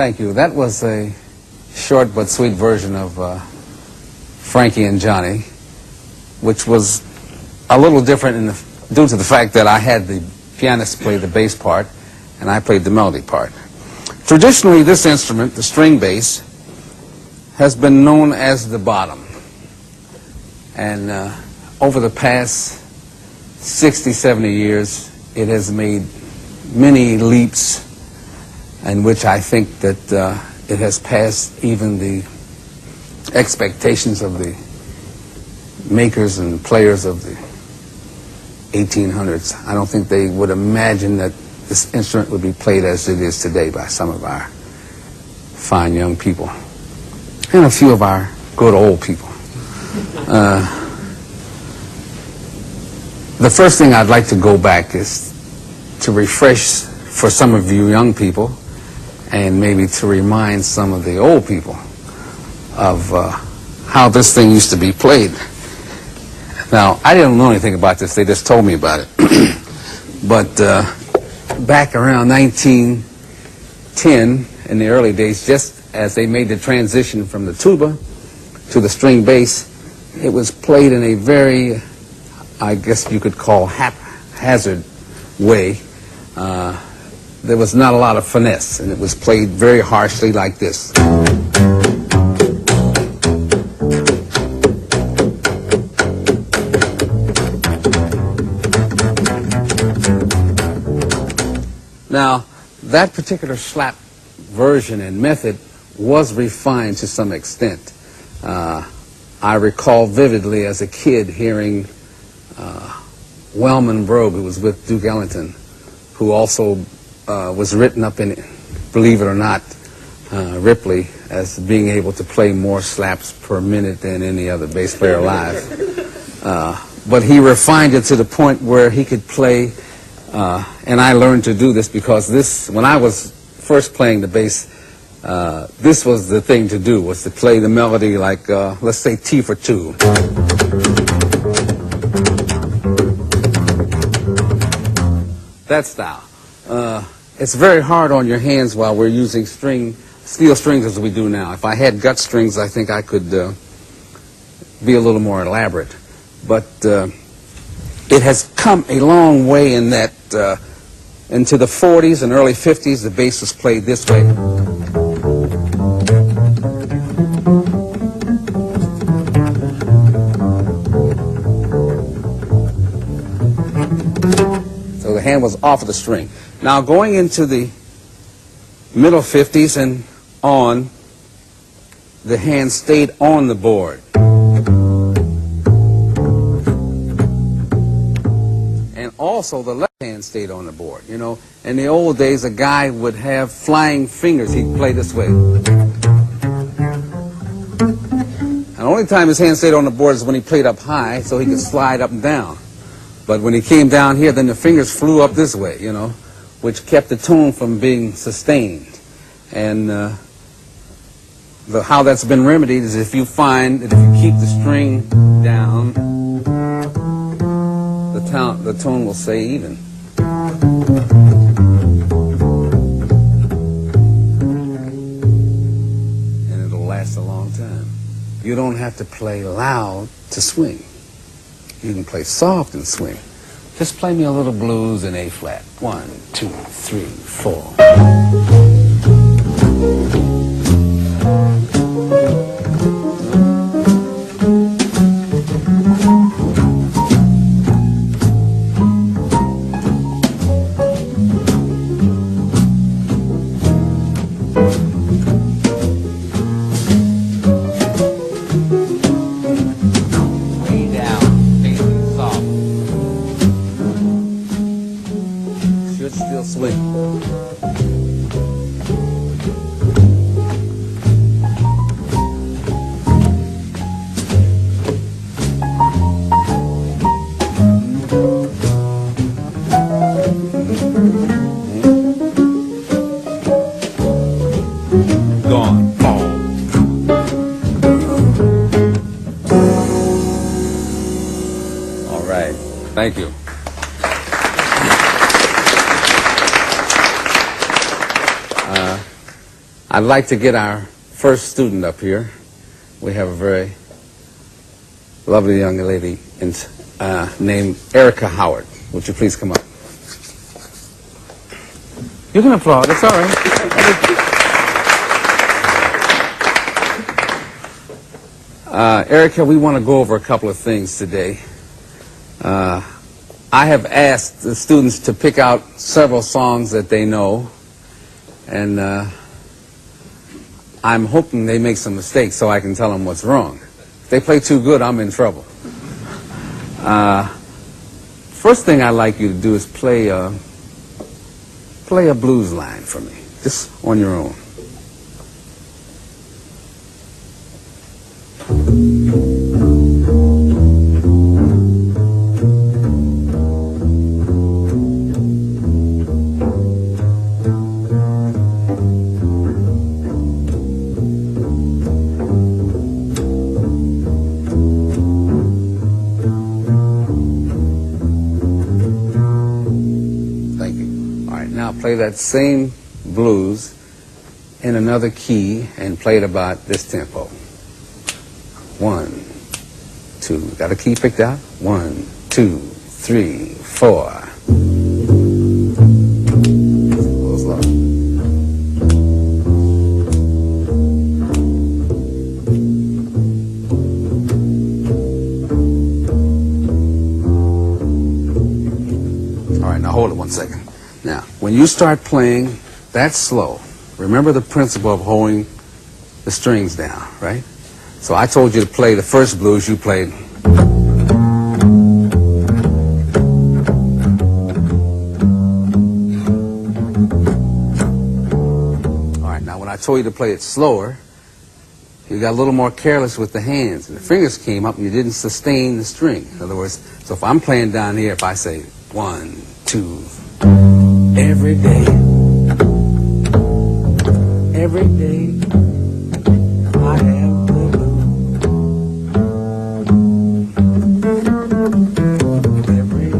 Thank you. That was a short but sweet version of Frankie and Johnny, which was a little different due to the fact that I had the pianist play the bass part and I played the melody part. Traditionally, this instrument, the string bass, has been known as the bottom. And over the past 60, 70 years, it has made many leaps in which I think that it has passed even the expectations of the makers and players of the 1800s. I don't think they would imagine that this instrument would be played as it is today by some of our fine young people and a few of our good old people. The first thing I'd like to go back is to refresh for some of you young people and maybe to remind some of the old people of how this thing used to be played. Now, I didn't know anything about this. They just told me about it. But back around 1910, in the early days, just as they made the transition from the tuba to the string bass, it was played in a very, I guess you could call, haphazard way. There was not a lot of finesse, and it was played very harshly like this. Now, that particular slap version and method was refined to some extent. I recall vividly as a kid hearing Wellman Brogue, who was with Duke Ellington, who also was written up in, believe it or not, Ripley, as being able to play more slaps per minute than any other bass player alive. But he refined it to the point where he could play, and I learned to do this because this, when I was first playing the bass, this was the thing to do, was to play the melody like, let's say, T for 2. That style. It's very hard on your hands while we're using steel strings as we do now. If I had gut strings, I think I could be a little more elaborate. But it has come a long way in that into the 40s and early 50s, the bass was played this way. So the hand was off of the string. Now going into the middle 50s and on, the hand stayed on the board. And also the left hand stayed on the board. You know, in the old days, a guy would have flying fingers. He'd play this way. And the only time his hand stayed on the board is when he played up high, so he could slide up and down. But when he came down here, then the fingers flew up this way, you know, which kept the tone from being sustained. And how that's been remedied is if you find that if you keep the string down, the tone will stay even. And it'll last a long time. You don't have to play loud to swing. You can play soft and swing. Just play me a little blues in A flat. 1, 2, 3, 4. Thank you. I'd like to get our first student up here. We have a very lovely young lady named Erica Howard. Would you please come up? You can applaud. It's all right. Erica, we want to go over a couple of things today. I have asked the students to pick out several songs that they know, and I'm hoping they make some mistakes so I can tell them what's wrong. If they play too good, I'm in trouble. First thing I'd like you to do is play a blues line for me, just on your own. Play that same blues in another key and play it about this tempo. 1, 2. Got a key picked out? 1, 2, 3, 4. A little slow. All right, now hold it 1 second. Now, when you start playing that slow, remember the principle of holding the strings down, right? So I told you to play the first blues, you played. All right, now when I told you to play it slower, you got a little more careless with the hands, and the fingers came up and you didn't sustain the string. In other words, so if I'm playing down here, if I say 1, 2, every day,